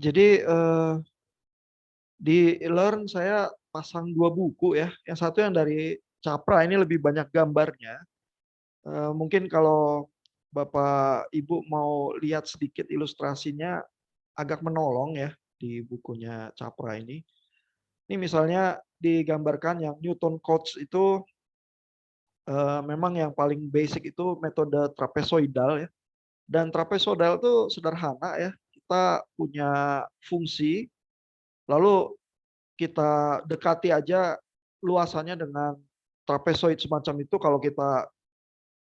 Jadi, di Learn saya pasang 2 buku ya, yang satu yang dari Capra ini lebih banyak gambarnya, mungkin kalau Bapak, Ibu mau lihat sedikit ilustrasinya agak menolong ya di bukunya Capra ini. Ini misalnya digambarkan yang Newton Cotes itu, memang yang paling basic itu metode trapezoidal ya, dan trapezoidal itu sederhana ya, kita punya fungsi, lalu kita dekati aja luasannya dengan trapezoid semacam itu. Kalau kita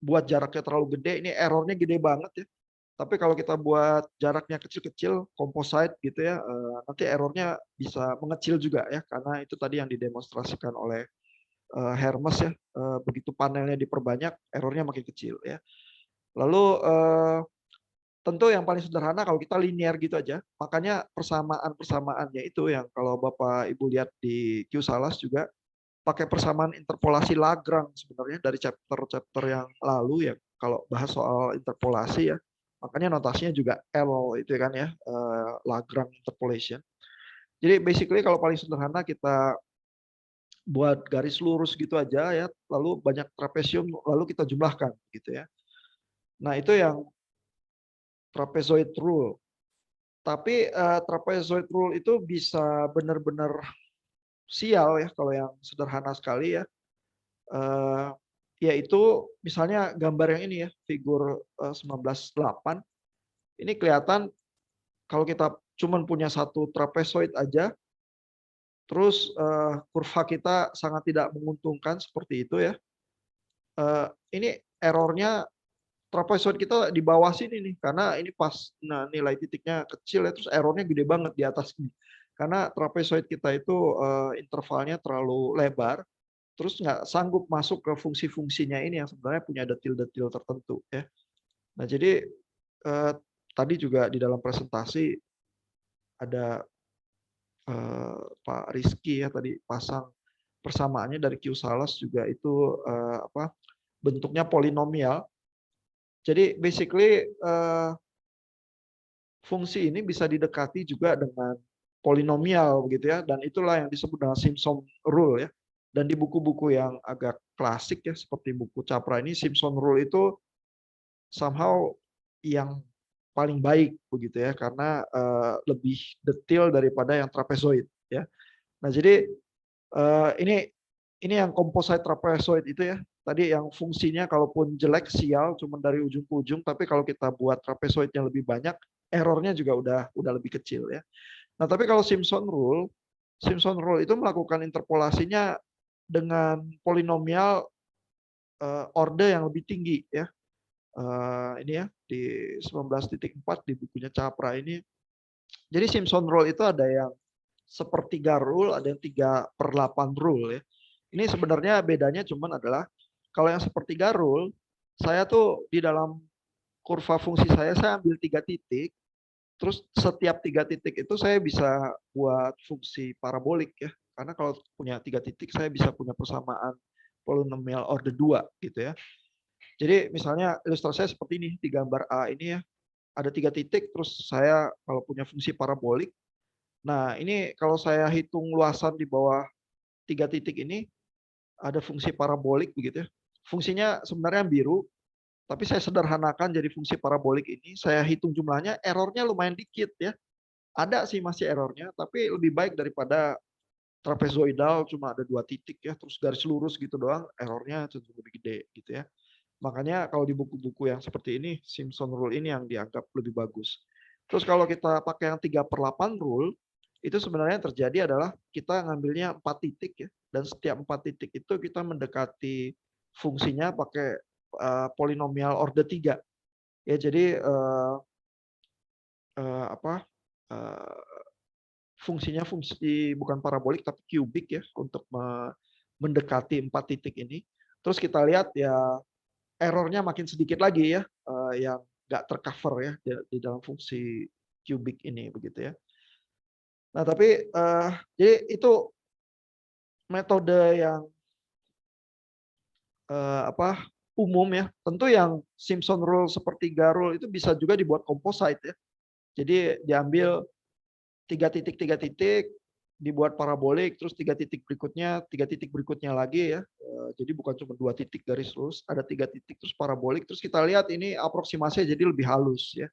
buat jaraknya terlalu gede, ini errornya gede banget ya. Tapi kalau kita buat jaraknya kecil-kecil, composite gitu ya, nanti errornya bisa mengecil juga ya, karena itu tadi yang didemonstrasikan oleh Hermes ya, begitu panelnya diperbanyak, errornya makin kecil ya. Lalu tentu yang paling sederhana kalau kita linear gitu aja, makanya persamaan-persamaannya itu yang kalau Bapak Ibu lihat di Q-Salas juga pakai persamaan interpolasi Lagrange sebenarnya dari chapter-chapter yang lalu ya, kalau bahas soal interpolasi ya. Makanya notasinya juga L itu kan ya, Lagrange interpolation. Jadi basically kalau paling sederhana kita buat garis lurus gitu aja ya, lalu banyak trapesium, lalu kita jumlahkan gitu ya. Nah itu yang trapezoid rule. Tapi trapezoid rule itu bisa benar-benar sial ya kalau yang sederhana sekali ya. Eh, Yaitu misalnya gambar yang ini ya, figur 19.8. Ini kelihatan kalau kita cuma punya satu trapezoid aja, terus kurva kita sangat tidak menguntungkan seperti itu ya. Ini errornya trapezoid kita di bawah sini nih, karena ini pas nilai titiknya kecil ya, terus errornya gede banget di atas ini. Karena trapezoid kita itu intervalnya terlalu lebar, terus nggak sanggup masuk ke fungsi-fungsinya ini yang sebenarnya punya detil-detil tertentu ya. Nah jadi tadi juga di dalam presentasi ada Pak Rizky ya tadi pasang persamaannya dari Q-Salas juga itu bentuknya polinomial. Jadi basically fungsi ini bisa didekati juga dengan polinomial begitu ya, dan itulah yang disebut dengan Simpson rule ya. Dan di buku-buku yang agak klasik ya seperti buku Capra ini, Simpson rule itu somehow yang paling baik begitu ya, karena lebih detail daripada yang trapezoid ya. Nah jadi ini yang composite trapezoid itu ya. Tadi yang fungsinya kalaupun jelek sial cuma dari ujung ke ujung, tapi kalau kita buat trapezoidnya lebih banyak, errornya juga udah lebih kecil ya. Nah, tapi kalau Simpson rule itu melakukan interpolasinya dengan polinomial order yang lebih tinggi ya. Ini ya di 19.4 di bukunya Capra ini. Jadi Simpson rule itu ada yang sepertiga rule, ada yang 3/8 rule ya. Ini sebenarnya bedanya cuman adalah kalau yang sepertiga rule, saya tuh di dalam kurva fungsi saya ambil 3 titik, terus setiap 3 titik itu saya bisa buat fungsi parabolik ya. Karena kalau punya 3 titik, saya bisa punya persamaan polinomial order 2 gitu ya. Jadi misalnya ilustrasinya seperti ini di gambar A ini ya, ada 3 titik, terus saya kalau punya fungsi parabolik. Nah ini kalau saya hitung luasan di bawah 3 titik ini, ada fungsi parabolik begitu ya. Fungsinya sebenarnya biru, tapi saya sederhanakan jadi fungsi parabolik ini. Saya hitung jumlahnya, errornya lumayan dikit ya. Ada sih masih errornya, tapi lebih baik daripada trapezoidal cuma ada 2 titik ya, terus garis lurus gitu doang, errornya cenderung lebih gede gitu ya. Makanya kalau di buku-buku yang seperti ini, Simpson rule ini yang dianggap lebih bagus. Terus kalau kita pakai yang 3/8 rule, itu sebenarnya yang terjadi adalah kita ngambilnya 4 titik ya, dan setiap 4 titik itu kita mendekati fungsinya pakai polinomial order 3. Ya, jadi apa fungsinya fungsi bukan parabolik tapi kubik ya untuk mendekati 4 titik ini. Terus kita lihat ya errornya makin sedikit lagi ya, yang nggak tercover ya di dalam fungsi kubik ini begitu ya. Nah tapi jadi itu metode yang umum ya. Tentu yang Simpson rule sepertiga rule itu bisa juga dibuat composite ya. Jadi diambil tiga titik, dibuat parabolik, terus tiga titik berikutnya lagi ya. Jadi bukan cuma 2 titik garis lurus, ada 3 titik terus parabolik. Terus kita lihat ini aproksimasinya jadi lebih halus ya.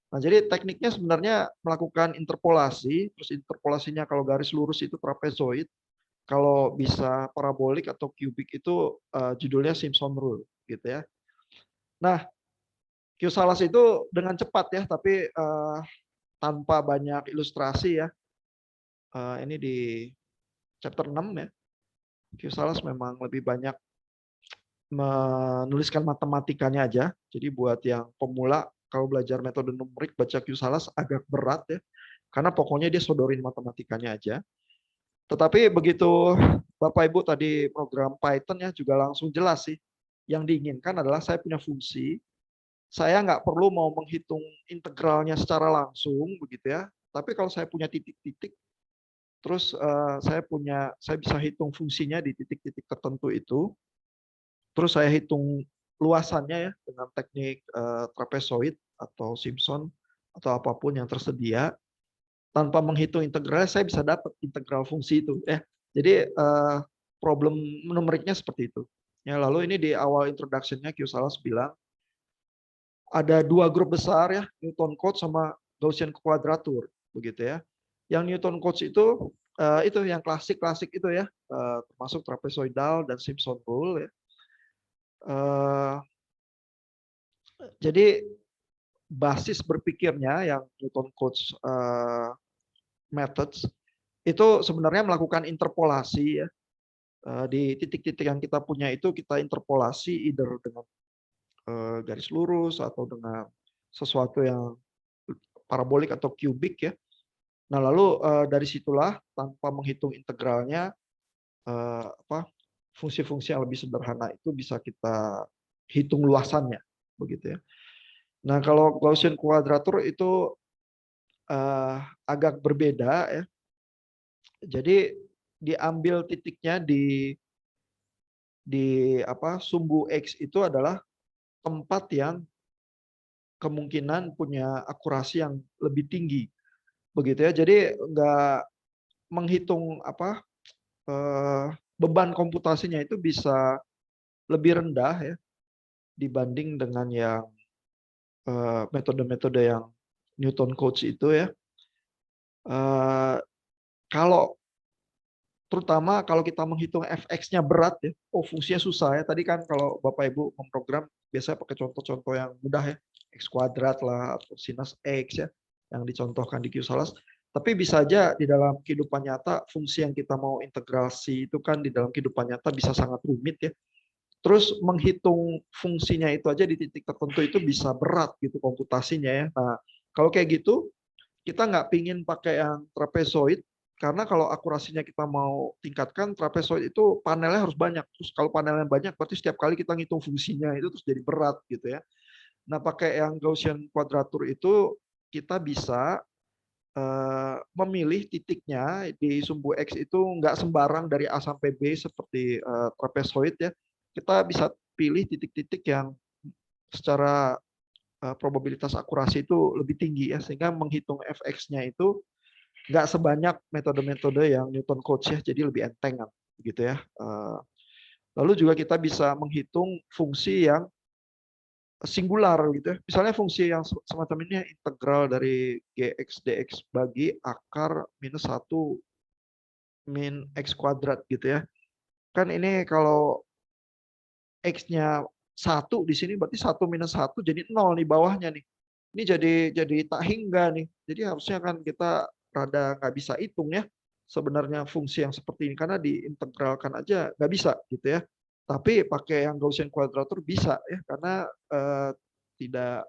Nah, jadi tekniknya sebenarnya melakukan interpolasi, terus interpolasinya kalau garis lurus itu trapezoid, kalau bisa parabolik atau kubik itu judulnya Simpson Rule gitu ya. Nah, Q-Salas itu dengan cepat ya, tapi tanpa banyak ilustrasi ya. Ini di chapter 6 ya. Q-Salas memang lebih banyak menuliskan matematikanya aja. Jadi buat yang pemula kalau belajar metode numerik baca Q-Salas agak berat ya. Karena pokoknya dia sodorin matematikanya aja. Tetapi begitu Bapak Ibu tadi program Python ya juga langsung jelas sih. Yang diinginkan adalah saya punya fungsi, saya nggak perlu mau menghitung integralnya secara langsung begitu ya. Tapi kalau saya punya titik-titik, terus saya bisa hitung fungsinya di titik-titik tertentu itu. Terus saya hitung luasannya ya dengan teknik trapezoid atau Simpson atau apapun yang tersedia. Tanpa menghitung integralnya saya bisa dapat integral fungsi itu ya. Jadi problem numeriknya seperti itu. Ya, lalu ini di awal introduction-nya Q-Salas bilang ada 2 grup besar ya, Newton Cotes sama Gaussian quadrature begitu ya. Yang Newton Cotes itu yang klasik itu ya, termasuk trapezoidal dan Simpson rule ya. Jadi basis berpikirnya yang Newton Cotes methods itu sebenarnya melakukan interpolasi ya. Di titik-titik yang kita punya itu kita interpolasi either dengan garis lurus atau dengan sesuatu yang parabolik atau kubik ya. Nah, lalu dari situlah tanpa menghitung integralnya fungsi-fungsi yang lebih sederhana itu bisa kita hitung luasannya begitu ya. Nah, kalau Gaussian quadrature itu agak berbeda ya. Jadi diambil titiknya di sumbu X itu adalah tempat yang kemungkinan punya akurasi yang lebih tinggi begitu ya. Jadi nggak menghitung beban komputasinya itu bisa lebih rendah ya dibanding dengan yang metode-metode yang Newton Cotes itu ya. Kalau terutama kalau kita menghitung fx-nya berat ya, fungsinya susah ya. Tadi kan kalau Bapak Ibu memprogram biasanya pakai contoh-contoh yang mudah ya, x kuadrat lah atau sinus x ya, yang dicontohkan di Q-Salas. Tapi bisa aja di dalam kehidupan nyata fungsi yang kita mau integrasi itu kan di dalam kehidupan nyata bisa sangat rumit ya. Terus menghitung fungsinya itu aja di titik tertentu itu bisa berat gitu komputasinya ya. Nah, kalau kayak gitu kita nggak pingin pakai yang trapezoid karena kalau akurasinya kita mau tingkatkan trapezoid itu panelnya harus banyak. Terus kalau panelnya banyak berarti setiap kali kita ngitung fungsinya itu terus jadi berat gitu ya. Nah, pakai yang Gaussian quadrature itu kita bisa memilih titiknya di sumbu X itu nggak sembarang dari A sampai B seperti trapezoid ya. Kita bisa pilih titik-titik yang secara probabilitas akurasi itu lebih tinggi ya, sehingga menghitung fx-nya itu nggak sebanyak metode-metode yang Newton Cotes ya, jadi lebih entengan gitu ya. Lalu juga kita bisa menghitung fungsi yang singular gitu ya. Misalnya fungsi yang semacam ini integral dari gx dx bagi akar minus 1 min x kuadrat gitu ya. Kan ini kalau x-nya 1 di sini berarti 1 minus 1 jadi 0 nih bawahnya nih. Ini jadi tak hingga nih. Jadi harusnya kan kita rada nggak bisa hitung ya sebenarnya fungsi yang seperti ini karena diintegralkan aja nggak bisa gitu ya. Tapi pakai yang Gaussian quadrature bisa ya karena tidak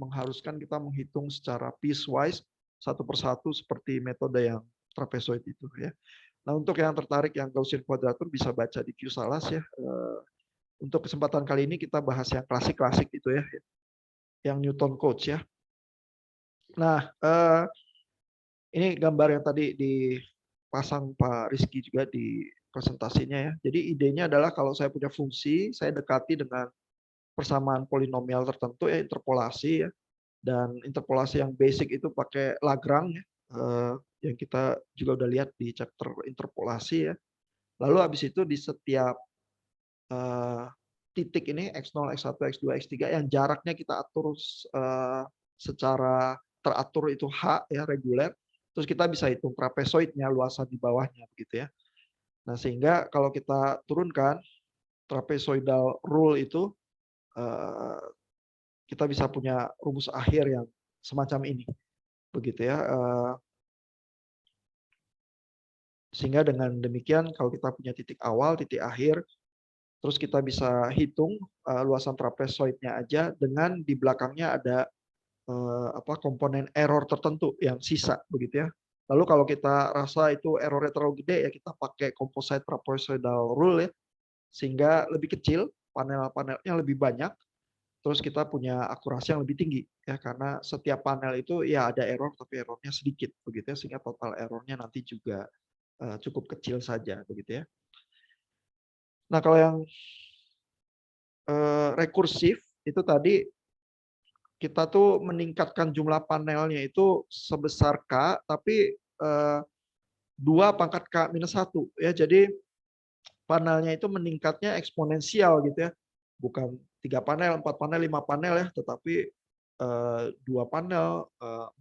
mengharuskan kita menghitung secara piecewise satu persatu seperti metode yang trapezoid itu ya. Nah, untuk yang tertarik yang Gaussian quadrature bisa baca di Q-Salas ya. Untuk kesempatan kali ini kita bahas yang klasik-klasik itu ya, yang Newton Cotes ya. Nah, ini gambar yang tadi dipasang Pak Rizky juga di presentasinya ya. Jadi idenya adalah kalau saya punya fungsi, saya dekati dengan persamaan polinomial tertentu ya, interpolasi ya. Dan interpolasi yang basic itu pakai Lagrange ya. yang kita juga udah lihat di chapter interpolasi ya. Lalu habis itu di setiap titik ini X0, X1, X2, X3 yang jaraknya kita atur secara teratur itu H ya, reguler. Terus kita bisa hitung trapezoidnya, luasan di bawahnya begitu ya. Nah, sehingga kalau kita turunkan trapezoidal rule itu kita bisa punya rumus akhir yang semacam ini. Begitu ya. Sehingga dengan demikian kalau kita punya titik awal, titik akhir, terus kita bisa hitung luasan trapezoidnya aja dengan di belakangnya ada komponen error tertentu yang sisa begitu ya. Lalu kalau kita rasa itu errornya terlalu gede ya kita pakai composite trapezoidal rule ya, sehingga lebih kecil, panel-panelnya lebih banyak, terus kita punya akurasi yang lebih tinggi ya, karena setiap panel itu ya ada error tapi errornya sedikit begitu ya, sehingga total errornya nanti juga cukup kecil saja begitu ya. Nah, kalau yang rekursif itu tadi kita tuh meningkatkan jumlah panelnya itu sebesar K, tapi 2 pangkat K minus 1 ya. Jadi panelnya itu meningkatnya eksponensial gitu ya. Bukan 3 panel, 4 panel, 5 panel ya, tetapi 2 panel,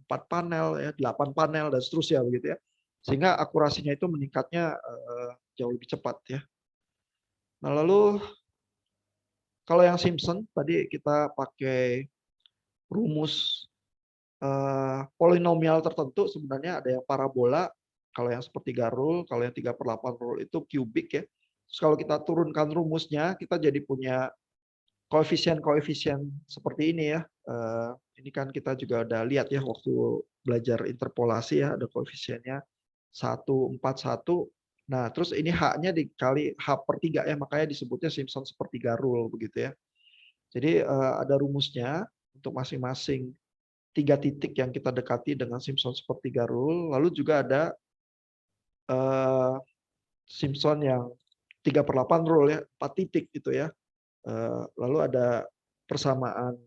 4 panel ya, 8 panel dan seterusnya begitu ya. Sehingga akurasinya itu meningkatnya jauh lebih cepat ya. Nah, lalu kalau yang Simpson tadi kita pakai rumus polinomial tertentu, sebenarnya ada yang parabola, kalau yang sepertiga rule, kalau yang 3/8 rule itu kubik ya. Terus kalau kita turunkan rumusnya, kita jadi punya koefisien-koefisien seperti ini ya. Ini kan kita juga udah lihat ya waktu belajar interpolasi ya, ada koefisiennya 1, 4, 1. Nah, terus ini H-nya dikali H/3 ya, makanya disebutnya Simpson sepertiga rule begitu ya. Jadi ada rumusnya untuk masing-masing 3 titik yang kita dekati dengan Simpson sepertiga rule. Lalu juga ada Simpson yang 3/8 rule ya, 4 titik gitu ya. Lalu ada persamaan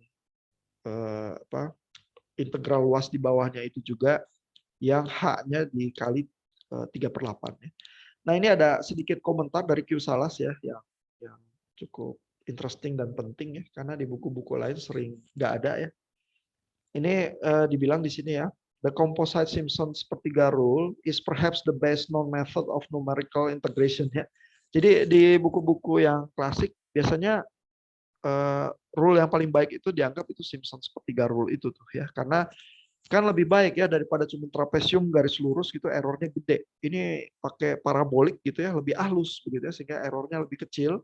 integral luas di bawahnya itu juga yang H-nya dikali 3/8 ya. Nah, ini ada sedikit komentar dari Q. Salas ya yang cukup interesting dan penting ya, karena di buku-buku lain sering nggak ada ya. Ini dibilang di sini ya, the composite Simpson sepertiga rule is perhaps the best known method of numerical integration ya. Jadi di buku-buku yang klasik biasanya rule yang paling baik itu dianggap itu Simpson sepertiga rule itu tuh ya, karena kan lebih baik ya daripada cuma trapesium garis lurus gitu errornya gede. Ini pakai parabolik gitu ya, lebih halus begitu ya, sehingga errornya lebih kecil.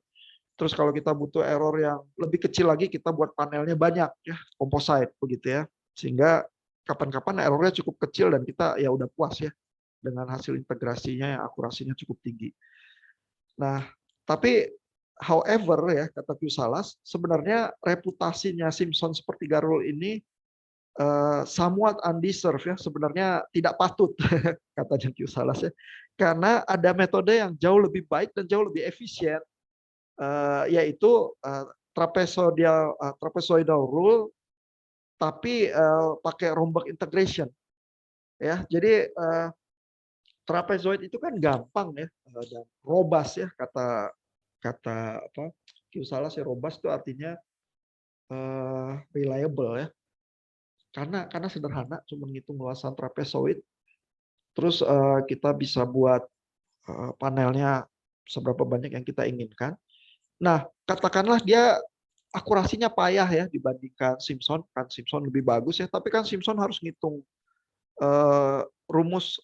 Terus kalau kita butuh error yang lebih kecil lagi, kita buat panelnya banyak ya, composite begitu ya. Sehingga kapan-kapan errornya cukup kecil dan kita ya udah puas ya dengan hasil integrasinya yang akurasinya cukup tinggi. Nah, tapi however ya kata Q. Salas, sebenarnya reputasinya Simpson sepertiga rule ini somewhat undeserved ya, sebenarnya tidak patut katanya Q. Salas ya. Karena ada metode yang jauh lebih baik dan jauh lebih efisien, yaitu trapezoidal rule tapi pakai Romberg integration ya. Jadi trapezoid itu kan gampang ya dan robust ya, kata Q. Salas ya, robust itu artinya reliable ya. Karena sederhana, cuma ngitung luasan trapezoid, terus kita bisa buat panelnya seberapa banyak yang kita inginkan. Nah, katakanlah dia akurasinya payah ya dibandingkan Simpson, kan Simpson lebih bagus ya, tapi kan Simpson harus ngitung rumus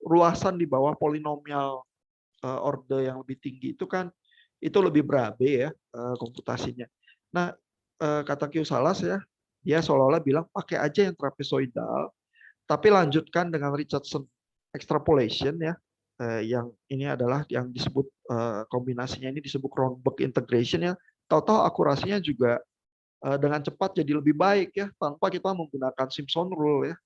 luasan di bawah polinomial orde yang lebih tinggi itu kan itu lebih berabe ya komputasinya. Nah, kata Q. Salas ya, dia seolah-olah bilang pakai aja yang trapezoidal, tapi lanjutkan dengan Richardson extrapolation ya. Yang ini adalah yang disebut kombinasinya ini disebut Romberg integration ya. Tahu-tahu akurasinya juga dengan cepat jadi lebih baik ya, tanpa kita menggunakan Simpson rule ya.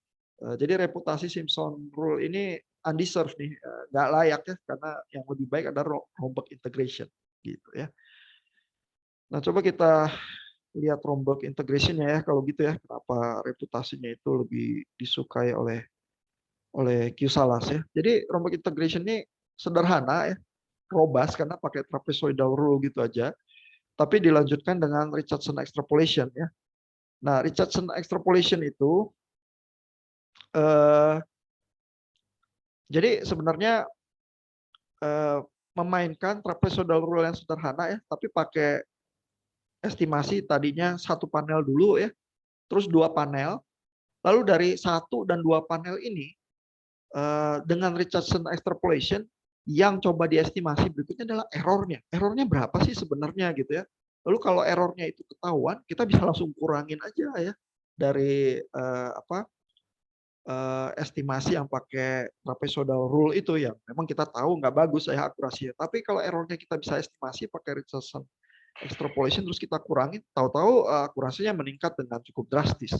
Jadi reputasi Simpson rule ini undeserved nih, nggak layak ya, karena yang lebih baik adalah Romberg integration gitu ya. Nah, coba kita lihat Romberg integration-nya ya kalau gitu ya. Kenapa reputasinya itu lebih disukai oleh Q-Salas ya. Jadi Romberg integration ini sederhana ya, robust karena pakai trapezoidal rule gitu aja. Tapi dilanjutkan dengan Richardson extrapolation ya. Nah, Richardson extrapolation itu jadi sebenarnya memainkan trapezoidal rule yang sederhana ya, tapi pakai estimasi tadinya satu panel dulu ya, terus dua panel, lalu dari satu dan dua panel ini dengan Richardson extrapolation yang coba diestimasi berikutnya adalah errornya. Errornya berapa sih sebenarnya gitu ya? Lalu kalau errornya itu ketahuan, kita bisa langsung kurangin aja ya dari estimasi yang pakai trapezoidal rule itu yang memang kita tahu nggak bagus ya akurasinya. Tapi kalau errornya kita bisa estimasi pakai Richardson extrapolation terus kita kurangin, tahu-tahu akurasinya meningkat dengan cukup drastis,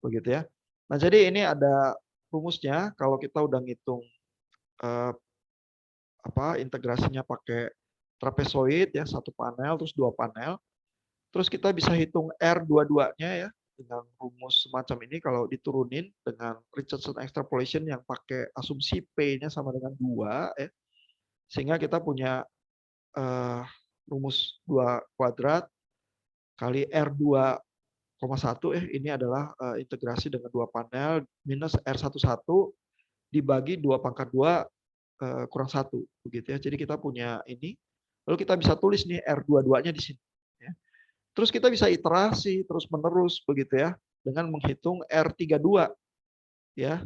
begitu ya. Nah jadi ini ada rumusnya kalau kita udah ngitung integrasinya pakai trapezoid ya satu panel terus dua panel, terus kita bisa hitung R dua-duanya ya dengan rumus semacam ini kalau diturunin dengan Richardson extrapolation yang pakai asumsi P-nya sama dengan 2 ya. Sehingga kita punya rumus 2 kuadrat kali R2,1 ini adalah integrasi dengan dua panel minus R11 dibagi 2 pangkat 2 kurang 1 begitu ya. Jadi kita punya ini. Lalu kita bisa tulis nih R22-nya di sini ya. Terus kita bisa iterasi terus-menerus begitu ya dengan menghitung R32 ya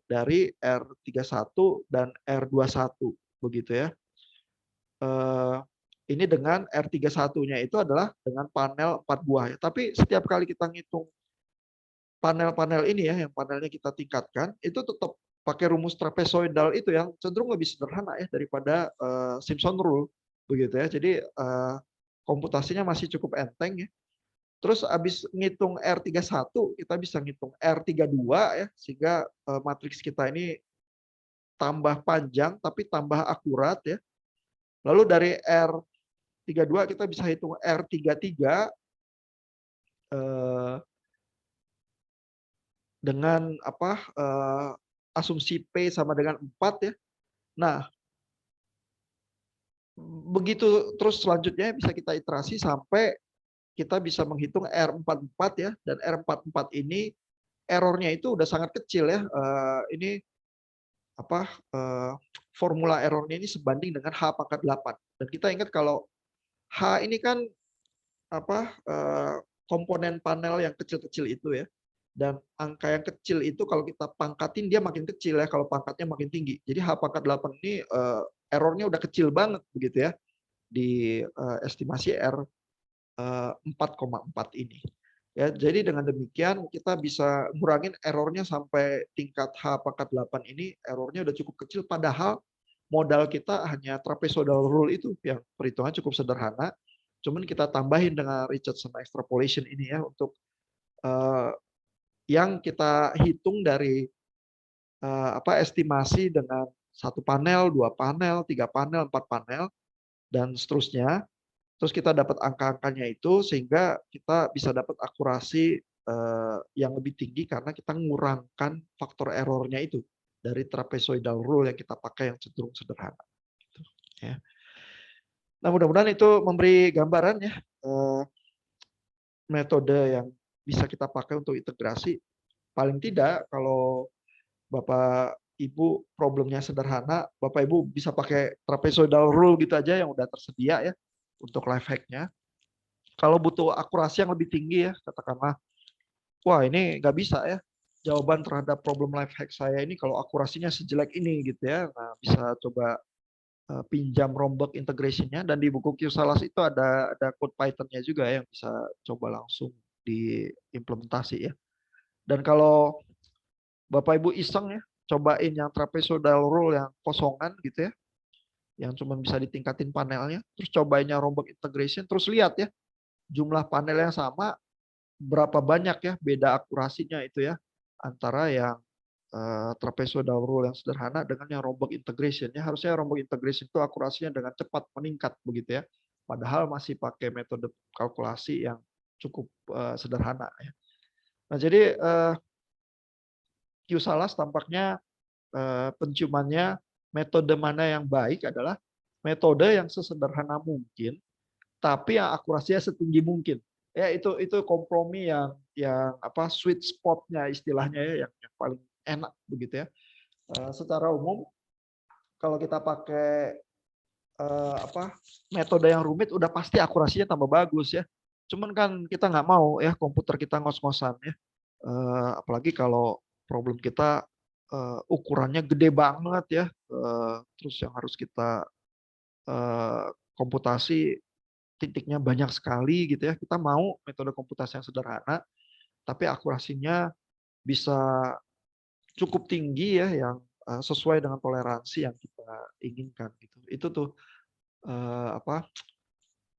dari R31 dan R21 begitu ya. Ini dengan R31-nya itu adalah dengan panel 4 buah ya. Tapi setiap kali kita ngitung panel-panel ini ya yang panelnya kita tingkatkan itu tetap pakai rumus trapezoidal itu yang cenderung lebih sederhana ya daripada Simpson rule begitu ya. Jadi komputasinya masih cukup enteng ya. Terus habis ngitung R31, kita bisa ngitung R32 ya, sehingga matriks kita ini tambah panjang tapi tambah akurat ya. Lalu dari R32 kita bisa hitung R33 dengan asumsi P sama dengan 4 ya. Nah, begitu terus selanjutnya bisa kita iterasi sampai kita bisa menghitung R44 ya, dan R44 ini errornya itu udah sangat kecil ya. Ini formula errornya ini sebanding dengan H pangkat 8. Dan kita ingat kalau H ini kan komponen panel yang kecil-kecil itu ya. Dan angka yang kecil itu kalau kita pangkatin dia makin kecil ya kalau pangkatnya makin tinggi. Jadi H pangkat 8 ini errornya udah kecil banget begitu ya di estimasi R 4,4 ini. Ya, jadi dengan demikian kita bisa ngurangin errornya sampai tingkat H pangkat 8 ini errornya udah cukup kecil padahal modal kita hanya trapezoidal rule itu yang perhitungan cukup sederhana. Cuman kita tambahin dengan Richardson extrapolation ini ya untuk yang kita hitung dari estimasi dengan satu panel, dua panel, tiga panel, empat panel dan seterusnya. Terus kita dapat angka-angkanya itu sehingga kita bisa dapat akurasi yang lebih tinggi karena kita mengurangkan faktor errornya itu dari trapezoidal rule yang kita pakai yang cenderung sederhana. Ya. Nah mudah-mudahan itu memberi gambaran ya metode yang bisa kita pakai untuk integrasi. Paling tidak kalau Bapak Ibu problemnya sederhana, Bapak Ibu bisa pakai trapezoidal rule gitu aja yang udah tersedia ya untuk life hack-nya. Kalau butuh akurasi yang lebih tinggi ya, katakanlah, wah ini nggak bisa ya, jawaban terhadap problem life hack saya ini kalau akurasinya sejelek ini gitu ya, nah bisa coba pinjam Romberg integration-nya dan di buku Q-Salas itu ada code Python-nya juga yang bisa coba langsung diimplementasi ya. Dan kalau Bapak Ibu iseng ya, cobain yang trapezoidal rule yang kosongan gitu ya, yang cuma bisa ditingkatin panelnya, terus cobainnya Romberg integration, terus lihat ya, jumlah panel yang sama, berapa banyak ya beda akurasinya itu ya, antara yang trapezoidal rule yang sederhana dengan yang Romberg integration. Ya, harusnya Romberg integration itu akurasinya dengan cepat meningkat begitu ya, padahal masih pakai metode kalkulasi yang cukup sederhana ya. Nah, jadi Q-Salas tampaknya penciumannya metode mana yang baik adalah metode yang sesederhana mungkin, tapi yang akurasinya setinggi mungkin. Ya itu kompromi yang apa sweet spotnya istilahnya ya yang paling enak begitu ya. Secara umum kalau kita pakai apa metode yang rumit udah pasti akurasinya tambah bagus ya. Cuman kan kita nggak mau ya komputer kita ngos-ngosan ya. Apalagi kalau problem kita ukurannya gede banget ya. Terus yang harus kita komputasi titiknya banyak sekali gitu ya. Kita mau metode komputasi yang sederhana, tapi akurasinya bisa cukup tinggi ya, yang sesuai dengan toleransi yang kita inginkan gitu. Itu tuh apa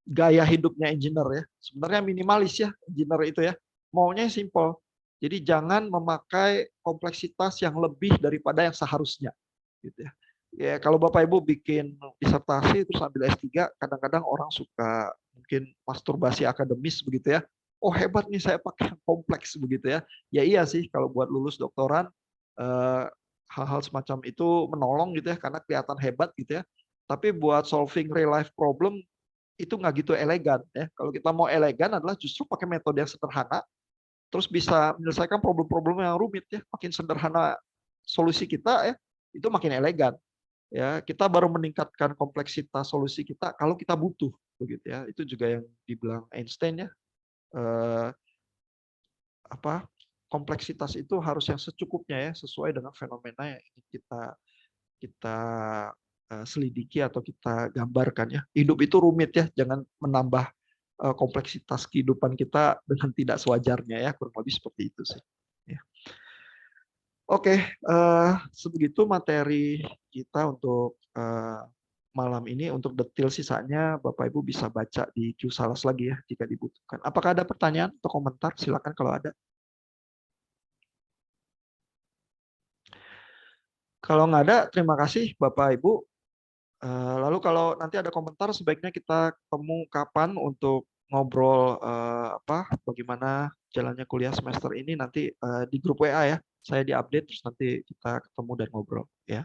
gaya hidupnya engineer ya. Sebenarnya minimalis ya engineer itu ya. Maunya simple. Jadi jangan memakai kompleksitas yang lebih daripada yang seharusnya gitu ya. Ya kalau Bapak Ibu bikin disertasi terus ambil S3, kadang-kadang orang suka mungkin masturbasi akademis begitu ya. Oh hebat nih saya pakai yang kompleks begitu ya. Ya iya sih kalau buat lulus doktoran hal-hal semacam itu menolong gitu ya karena kelihatan hebat gitu ya. Tapi buat solving real life problem itu nggak gitu elegan ya. Kalau kita mau elegan adalah justru pakai metode yang sederhana, terus bisa menyelesaikan problem-problem yang rumit ya. Makin sederhana solusi kita ya, itu makin elegan. Ya, kita baru meningkatkan kompleksitas solusi kita kalau kita butuh begitu ya. Itu juga yang dibilang Einstein ya. Eh, apa kompleksitas itu harus yang secukupnya ya, sesuai dengan fenomena yang ingin kita selidiki atau kita gambarkan ya. Hidup itu rumit ya, jangan menambah kompleksitas kehidupan kita dengan tidak sewajarnya ya, kurang lebih seperti itu sih. Ya. Oke, sebegitu materi kita untuk malam ini. Untuk detail sisanya Bapak Ibu bisa baca di Q-Salas lagi ya jika dibutuhkan. Apakah ada pertanyaan atau komentar? Silakan kalau ada. Kalau nggak ada, terima kasih Bapak Ibu. Lalu kalau nanti ada komentar, sebaiknya kita ketemu kapan untuk ngobrol apa bagaimana jalannya kuliah semester ini nanti di grup WA ya. Saya diupdate terus nanti kita ketemu dan ngobrol ya.